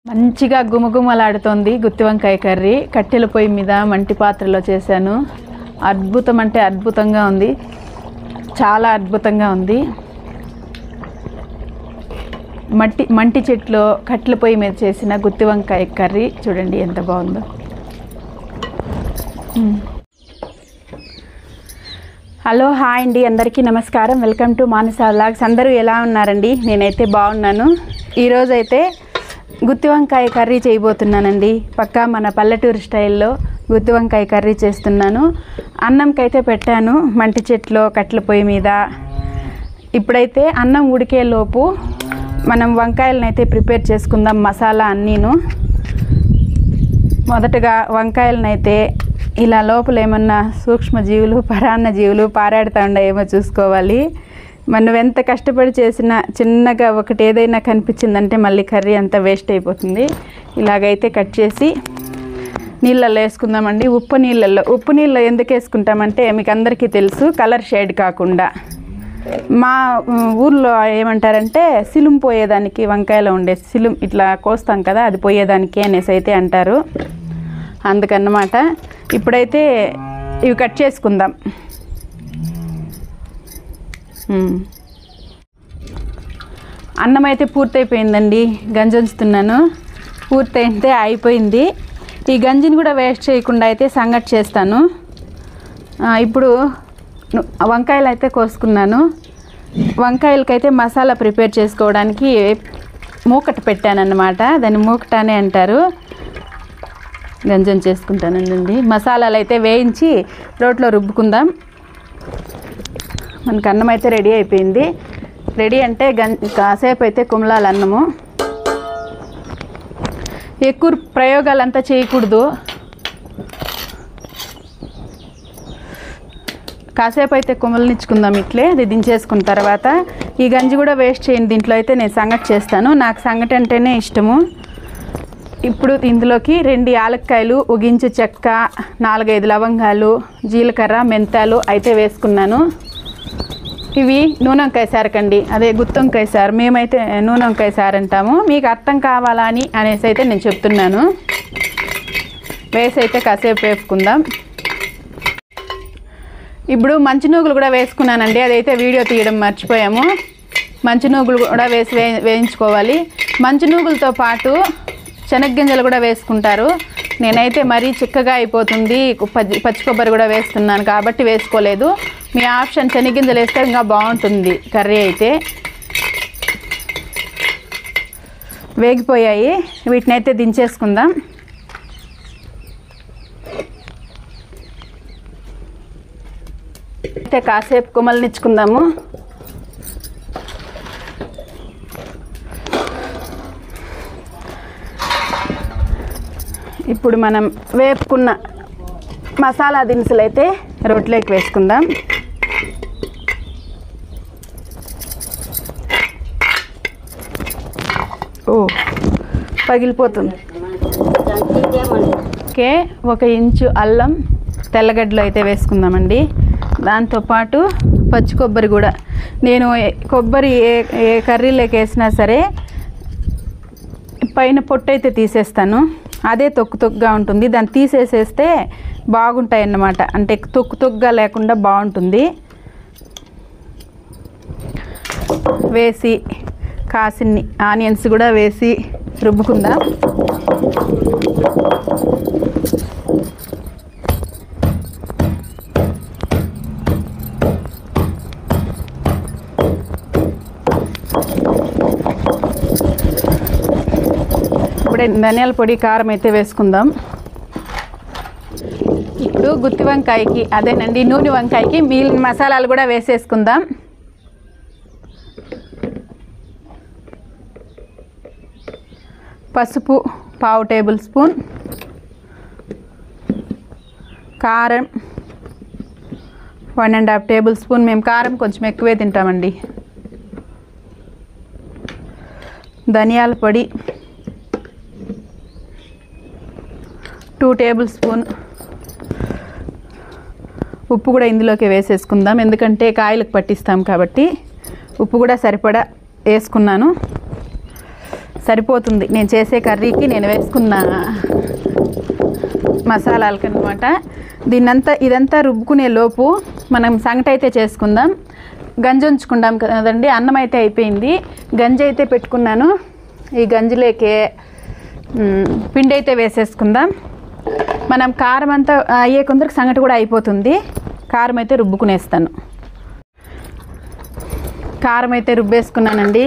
మంచిగా గుమగుమలాడుతోంది గుత్తి వంకాయ కర్రీ. కట్టెల పొయ్యి మీద మంటి పాత్రలో చేశాను. అద్భుతం అంటే అద్భుతంగా ఉంది, చాలా అద్భుతంగా ఉంది. మంటి చెట్లో కట్టెల పొయ్యి మీద చేసిన గుత్తి వంకాయ కర్రీ చూడండి ఎంత బాగుందో. హలో, హాయ్ అండి, అందరికీ నమస్కారం. Welcome to Manasa vlogs. అందరూ ఎలా ఉన్నారండి? నేనైతే బాగున్నాను. ఈరోజైతే గుత్తి వంకాయ కర్రీ చేయబోతున్నానండి. పక్కా మన పల్లెటూరు స్టైల్లో గుత్తి వంకాయ కర్రీ చేస్తున్నాను. అన్నంకైతే పెట్టాను మంటి చెట్లో కట్టెల పొయ్యి మీద. ఇప్పుడైతే అన్నం ఉడికేలోపు మనం వంకాయలను అయితే ప్రిపేర్ చేసుకుందాం, మసాలా అన్నీను. మొదటగా వంకాయలను అయితే ఇలా లోపల ఏమన్నా సూక్ష్మజీవులు పరాన్నజీవులు పారాడుతూ ఉన్నాయేమో చూసుకోవాలి. మనం ఎంత కష్టపడి చేసినా చిన్నగా ఒకటి ఏదైనా కనిపించిందంటే మళ్ళీ కర్రీ అంతా వేస్ట్ అయిపోతుంది. ఇలాగైతే కట్ చేసి నీళ్ళల్లో వేసుకుందామండి. ఉప్పు నీళ్ళలో ఎందుకు వేసుకుంటామంటే మీకు అందరికీ తెలుసు, కలర్ షేడ్ కాకుండా. మా ఊర్లో ఏమంటారంటే సిలుం పోయేదానికి, వంకాయలో ఉండే సిలుం ఇట్లా కోస్తాం కదా, అది పోయేదానికి అనేసి అయితే అంటారు. అందుకన్నమాట. ఇప్పుడైతే ఇవి కట్ చేసుకుందాం. అన్నం అయితే పూర్తయిపోయిందండి. గంజి ఉంచుతున్నాను. పూర్తయితే అయిపోయింది. ఈ గంజిని కూడా వేస్ట్ చేయకుండా అయితే సంగటి చేస్తాను. ఇప్పుడు వంకాయలు అయితే కోసుకున్నాను. వంకాయలకైతే మసాలా ప్రిపేర్ చేసుకోవడానికి మూకట పెట్టానన్నమాట. దాన్ని మూకట అనే అంటారు. గంజం చేసుకుంటానండి. మసాలాలు అయితే వేయించి రోట్లో రుబ్బుకుందాం. మనకు అన్నం అయితే రెడీ అయిపోయింది. రెడీ అంటే కాసేపు అయితే కుమలాలి అన్నము. ఎక్కువ ప్రయోగాలంతా చేయకూడదు. కాసేపు అయితే కుమలనిచ్చుకుందాం ఇట్లే. అది దించేసుకున్న తర్వాత ఈ గంజి కూడా వేస్ట్ చేయండి. దీంట్లో అయితే నేను సంగటి చేస్తాను. నాకు సంగటి అంటేనే ఇష్టము. ఇప్పుడు ఇందులోకి 2 యాలక్కాయలు, ఒగించు చెక్క, 4-5 లవంగాలు, జీలకర్ర, మెంతాలు అయితే వేసుకున్నాను. ఇవి నూనె వంకాయ సారకండి, అదే గుత్తి వంకాయ సారు. మేమైతే నూనె వంకాయ సారు అంటాము. మీకు అర్థం కావాలా అనేసి అయితే నేను చెప్తున్నాను. వేసి అయితే కాసేపు వేపుకుందాం. ఇప్పుడు మంచి నూగులు కూడా వేసుకున్నానండి. అదైతే వీడియో తీయడం మర్చిపోయాము. మంచి నూగులు కూడా వేసి వేయించుకోవాలి. మంచి నూగులతో పాటు శనగ్గింజలు కూడా వేసుకుంటారు. నేనైతే మరీ చిక్కగా అయిపోతుంది, పచ్చి కొబ్బరి కూడా వేస్తున్నాను కాబట్టి వేసుకోలేదు. మీ ఆప్షన్. శనగ్గింజలు వేస్తే ఇంకా బాగుంటుంది కర్రీ అయితే. వేగిపోయాయి. వీటిని అయితే దించేసుకుందాం. అయితే కాసేపు కుమలనిచ్చుకుందాము. ఇప్పుడు మనం వేపుకున్న మసాలా దినుసులు అయితే రోట్లోకి వేసుకుందాం. పగిలిపోతుంది. ఓకే, 1 ఇంచు అల్లం తెల్లగడ్డలు అయితే వేసుకుందామండి. దాంతోపాటు పచ్చి కొబ్బరి కూడా. నేను కొబ్బరి ఏ కర్రీలోకి వేసినా సరే పైన పొట్టు అయితే తీసేస్తాను. అదే తొక్కుగా ఉంటుంది. దాన్ని తీసేసేస్తే బాగుంటాయి అన్నమాట. అంటే తొక్కుగా లేకుండా బాగుంటుంది. వేసి కాసిన్ని ఆనియన్స్ కూడా వేసి రుబ్బుకుందాం. ఇప్పుడే ధనియాల పొడి, కారం అయితే వేసుకుందాం. ఇప్పుడు గుత్తి వంకాయకి, అదేనండి నూనె వంకాయకి మిగిలిన మసాలాలు కూడా వేసేసుకుందాం. పసుపు 1/2 టేబుల్ స్పూన్, కారం 1.5 టేబుల్ స్పూన్. మేము కారం కొంచెం ఎక్కువే తింటామండి. ధనియాల పొడి 2 టేబుల్ స్పూన్. ఉప్పు కూడా ఇందులోకి వేసేసుకుందాం, ఎందుకంటే కాయలకు పట్టిస్తాం కాబట్టి. ఉప్పు కూడా సరిపడా వేసుకున్నాను. సరిపోతుంది నేను చేసే కర్రీకి నేను వేసుకున్న మసాలాలకి అనమాట. ఇదంతా రుబ్బుకునే లోపు మనం సంగటి అయితే చేసుకుందాం. గంజి ఉంచుకుందాం కదండి. అన్నం అయితే అయిపోయింది, గంజి అయితే పెట్టుకున్నాను. ఈ గంజిలోకే పిండి అయితే వేసేసుకుందాం. మనం కారం అంతా అయ్యే కొందరికి సంగటి కూడా అయిపోతుంది. కారం అయితే రుబ్బుకునేస్తాను. కారం అయితే రుబ్బేసుకున్నానండి.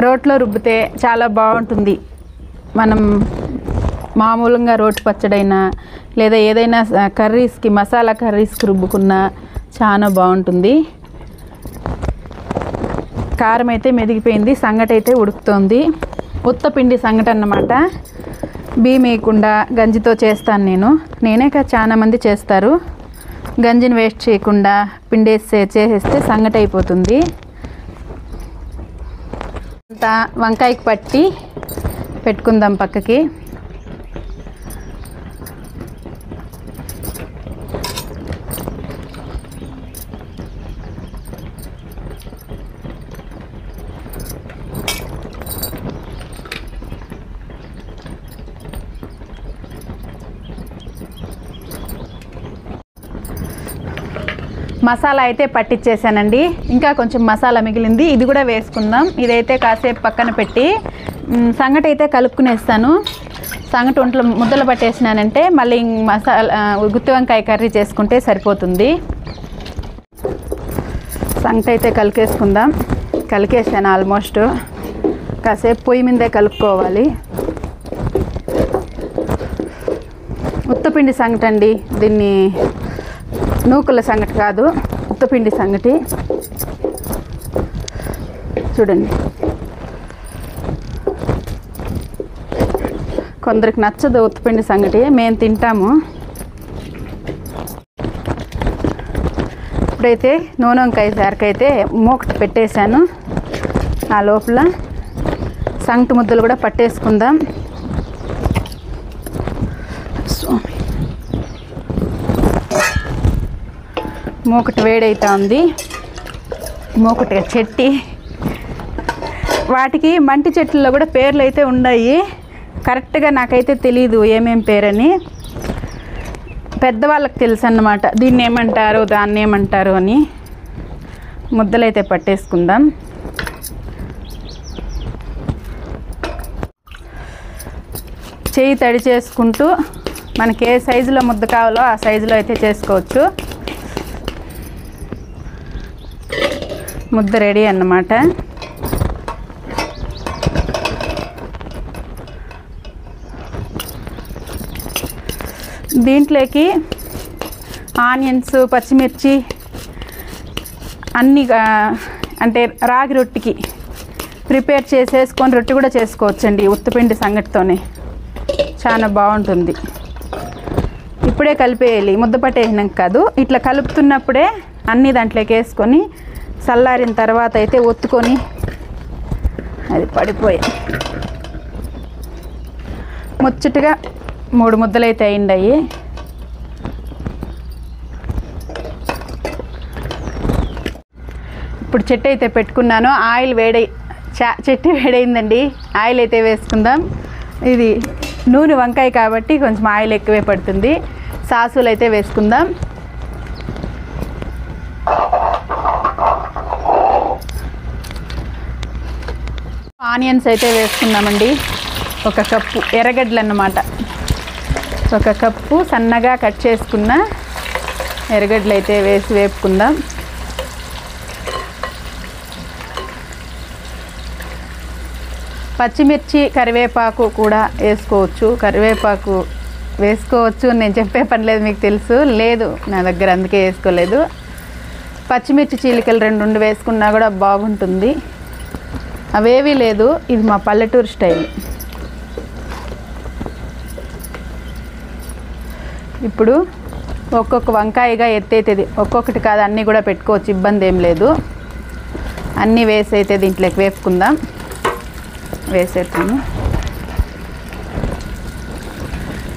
రోట్లో రుబ్బితే చాలా బాగుంటుంది. మనం మామూలుగా రోటి పచ్చడైనా లేదా ఏదైనా కర్రీస్కి మసాలా కర్రీస్కి రుబ్బుకున్నా చాలా బాగుంటుంది. కారం అయితే మెదిగిపోయింది, సంగటి అయితే ఉడుకుతోంది. ఉత్తపిండి సంగటి అన్నమాట. బియ్యం వేయకుండా గంజితో చేస్తాను నేనే కాదు చాలా మంది చేస్తారు. గంజిని వేస్ట్ చేయకుండా పిండి చేసేస్తే సంగటి అయిపోతుంది. అంతా వంకాయకి పట్టి పెట్టుకుందాం పక్కకి. మసాలా అయితే పట్టించేసానండి. ఇంకా కొంచెం మసాలా మిగిలింది, ఇది కూడా వేసుకుందాం. ఇదైతే కాసేపు పక్కన పెట్టి సంగటి అయితే కలుపుకునేస్తాను. సంగటి ఒంట్లో ముద్దలు పట్టేసినానంటే మళ్ళీ మసాలా గుత్తి వంకాయ కర్రీ చేసుకుంటే సరిపోతుంది. సంగటి అయితే కలిపేసుకుందాం. కలిపేసాను ఆల్మోస్ట్. కాసేపు పొయ్యి మీదే కలుపుకోవాలి. ఉత్తపిండి సంగటి అండి, దీన్ని నూకల సంగటి కాదు, ఉత్తపిండి సంగటి. చూడండి, కొందరికి నచ్చదు ఉత్తపిండి సంగటి, మేము తింటాము. ఇప్పుడైతే నూనె వంకాయ సారికైతే మూకటి పెట్టేశాను. ఆ లోపల సంగటి ముద్దలు కూడా పట్టేసుకుందాం. మూకటి వేడైతే ఉంది. మూకటి చెట్టి, వాటికి మంటి చెట్లలో కూడా పేర్లు అయితే ఉన్నాయి. కరెక్ట్గా నాకైతే తెలీదు ఏమేం పేరని. పెద్దవాళ్ళకి తెలుసు అన్నమాట దీన్ని ఏమంటారు దాన్ని ఏమంటారు అని. ముద్దలైతే పట్టేసుకుందాం. చెయ్యి తడి చేసుకుంటూ మనకి ఏ సైజులో ముద్ద కావాలో ఆ సైజులో అయితే చేసుకోవచ్చు. ముద్ద రెడీ అన్నమాట. దీంట్లోకి ఆనియన్స్, పచ్చిమిర్చి అన్నీ అంటే రాగి రొట్టికి ప్రిపేర్ చేసేసుకొని రొట్టి కూడా చేసుకోవచ్చండి ఉత్తపిండి సంగటితోనే. చాలా బాగుంటుంది. ఇప్పుడే కలిపేయాలి, ముద్ద పట్టేసినాక కాదు. ఇట్లా కలుపుతున్నప్పుడే అన్నీ దాంట్లోకి వేసుకొని చల్లారిన తర్వాత అయితే ఒత్తుకొని అది పడిపోయాయి. ముచ్చటగా 3 ముద్దలు అయితే అయిండాయి. ఇప్పుడు చెట్టు అయితే పెట్టుకున్నాను. ఆయిల్ చెట్టు వేడైందండి. ఆయిల్ అయితే వేసుకుందాం. ఇది నూనె వంకాయ కాబట్టి కొంచెం ఆయిల్ ఎక్కువే పడుతుంది. సాసులు అయితే వేసుకుందాం. ఆనియన్స్ అయితే వేసుకుందామండి. 1 కప్పు ఎర్రగడ్డలు అన్నమాట. 1 కప్పు సన్నగా కట్ చేసుకున్న ఎర్రగడ్డలు అయితే వేసి వేపుకుందాం. పచ్చిమిర్చి, కరివేపాకు కూడా వేసుకోవచ్చు. కరివేపాకు వేసుకోవచ్చు నేను చెప్పే పని లేదు, మీకు తెలుసు. లేదు నా దగ్గర, అందుకే వేసుకోలేదు. పచ్చిమిర్చి చీలికలు 2 వేసుకున్నా కూడా బాగుంటుంది. అవేవీ లేదు, ఇది మా పల్లెటూరు స్టైల్. ఇప్పుడు ఒక్కొక్క వంకాయగా ఎత్తైతుంది, ఒక్కొక్కటి కాదు అన్నీ కూడా పెట్టుకోవచ్చు, ఇబ్బంది ఏం లేదు. అన్నీ వేసి అయితే దీంట్లోకి వేపుకుందాం. వేసేస్తాను.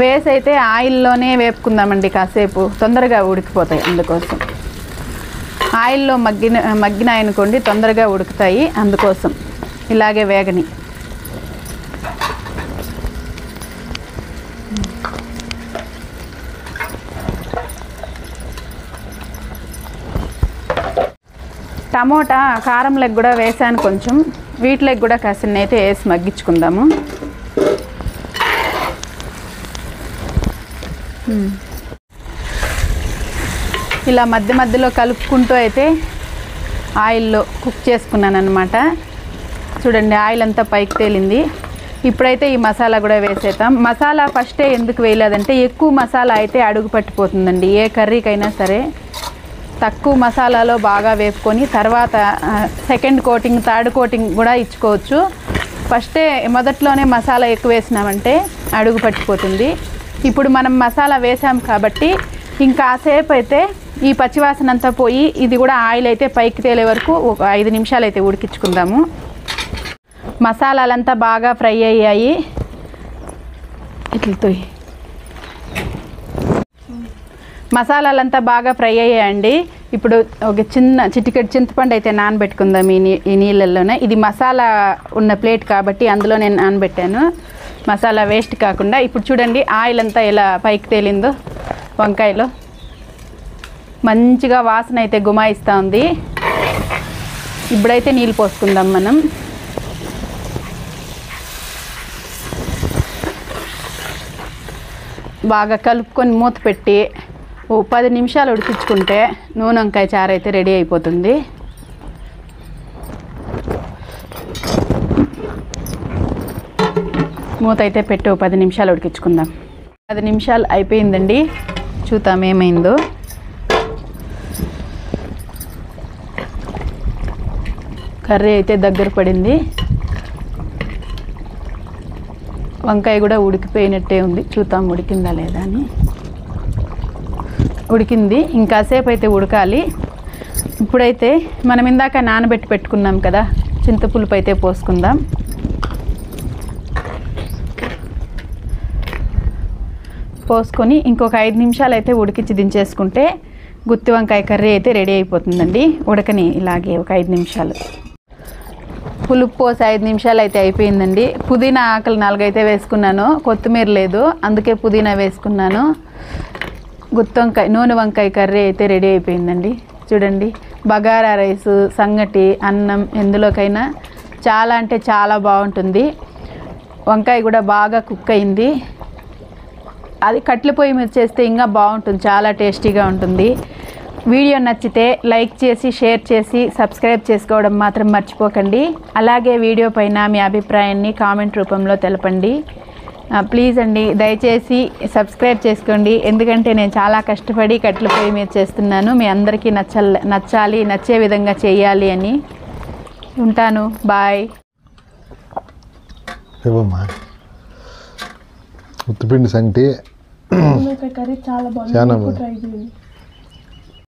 వేసి అయితే ఆయిల్లోనే వేపుకుందామండి కాసేపు, తొందరగా ఉడికిపోతాయి. అందుకోసం ఆయిల్లో మగ్గినాయనుకోండి తొందరగా ఉడుకుతాయి, అందుకోసం ఇలాగే వేగని. టమోటా కారంలకు కూడా వేసాను కొంచెం, వీటిలోకి కూడా కాసిన అయితే వేసి మగ్గించుకుందాము. ఇలా మధ్య మధ్యలో కలుపుకుంటూ అయితే ఆయిల్లో కుక్ చేసుకున్నాను అనమాట. చూడండి ఆయిల్ అంతా పైకి తేలింది. ఇప్పుడైతే ఈ మసాలా కూడా వేసేద్దాం. మసాలా ఫస్టే ఎందుకు వేయలేదంటే ఎక్కువ మసాలా అయితే అడుగు పట్టిపోతుందండి ఏ కర్రీకైనా సరే. తక్కువ మసాలాలో బాగా వేపుకొని తర్వాత సెకండ్ కోటింగ్ థర్డ్ కోటింగ్ కూడా ఇచ్చుకోవచ్చు. ఫస్టే మొదట్లోనే మసాలా ఎక్కువ వేసినామంటే అడుగు పట్టిపోతుంది. ఇప్పుడు మనం మసాలా వేసాం కాబట్టి ఇంకాసేపు అయితే ఈ పచ్చివాసన అంతా పోయి ఇది కూడా ఆయిల్ అయితే పైకి తేలే వరకు ఒక 5 నిమిషాలు అయితే ఉడికించుకుందాము. మసాలాలంతా బాగా ఫ్రై అయ్యాయి. ఇట్లతో మసాలాలంతా బాగా ఫ్రై అయ్యాయండి. ఇప్పుడు ఒక చిన్న చిటికెడు చింతపండు అయితే నానబెట్టుకుందాం ఈ నీళ్ళల్లోనే. ఇది మసాలా ఉన్న ప్లేట్ కాబట్టి అందులో నేను నానబెట్టాను, మసాలా వేస్ట్ కాకుండా. ఇప్పుడు చూడండి ఆయిల్ అంతా ఎలా పైకి తేలిందో వంకాయలో. మంచిగా వాసన అయితే గుమాయిస్తూ ఉంది. ఇప్పుడైతే నీళ్ళు పోసుకుందాం మనం. బాగా కలుపుకొని మూత పెట్టి ఓ 10 నిమిషాలు ఉడికించుకుంటే నూనె వంకాయ చారు అయితే రెడీ అయిపోతుంది. మూత అయితే పెట్టి ఓ 10 నిమిషాలు ఉడికించుకుందాం. 10 నిమిషాలు అయిపోయిందండి, చూద్దాం ఏమైందో. కర్రీ అయితే దగ్గర పడింది. వంకాయ కూడా ఉడికిపోయినట్టే ఉంది, చూద్దాం ఉడికిందా లేదా అని. ఉడికింది, ఇంకాసేపు అయితే ఉడకాలి. ఇప్పుడైతే మనం ఇందాక నానబెట్టి పెట్టుకున్నాం కదా చింతపులుపు అయితే పోసుకుందాం. పోసుకొని ఇంకొక 5 నిమిషాలు అయితే ఉడికించి దించేసుకుంటే గుత్తి వంకాయ కర్రీ అయితే రెడీ అయిపోతుందండి. ఉడకని ఇలాగే ఒక 5 నిమిషాలు. పులుపు పోసి 5 నిమిషాలు అయితే అయిపోయిందండి. పుదీనా ఆకులు 4 అయితే వేసుకున్నాను, కొత్తిమీర లేదు అందుకే పుదీనా వేసుకున్నాను. గుత్తి వంకాయ నూనె వంకాయ కర్రీ అయితే రెడీ అయిపోయిందండి. చూడండి బగారా రైసు, సంగటి, అన్నం ఎందులోకైనా చాలా అంటే చాలా బాగుంటుంది. వంకాయ కూడా బాగా కుక్ అయింది. అది కట్టెల పొయ్యి మీద చేస్తే ఇంకా బాగుంటుంది, చాలా టేస్టీగా ఉంటుంది. వీడియో నచ్చితే లైక్ చేసి షేర్ చేసి సబ్స్క్రైబ్ చేసుకోవడం మాత్రం మర్చిపోకండి. అలాగే వీడియో పైన మీ అభిప్రాయాన్ని కామెంట్ రూపంలో తెలపండి. ప్లీజ్ అండి దయచేసి సబ్స్క్రైబ్ చేసుకోండి, ఎందుకంటే నేను చాలా కష్టపడి కట్టెల పొయ్యి మీద చేస్తున్నాను. మీ అందరికీ నచ్చాలి, నచ్చే విధంగా చేయాలి అని. ఉంటాను, బాయ్. ఉత్తిపిండి సంగటి కర్రీ చాలా బాగుంది, ట్రై చేయండి.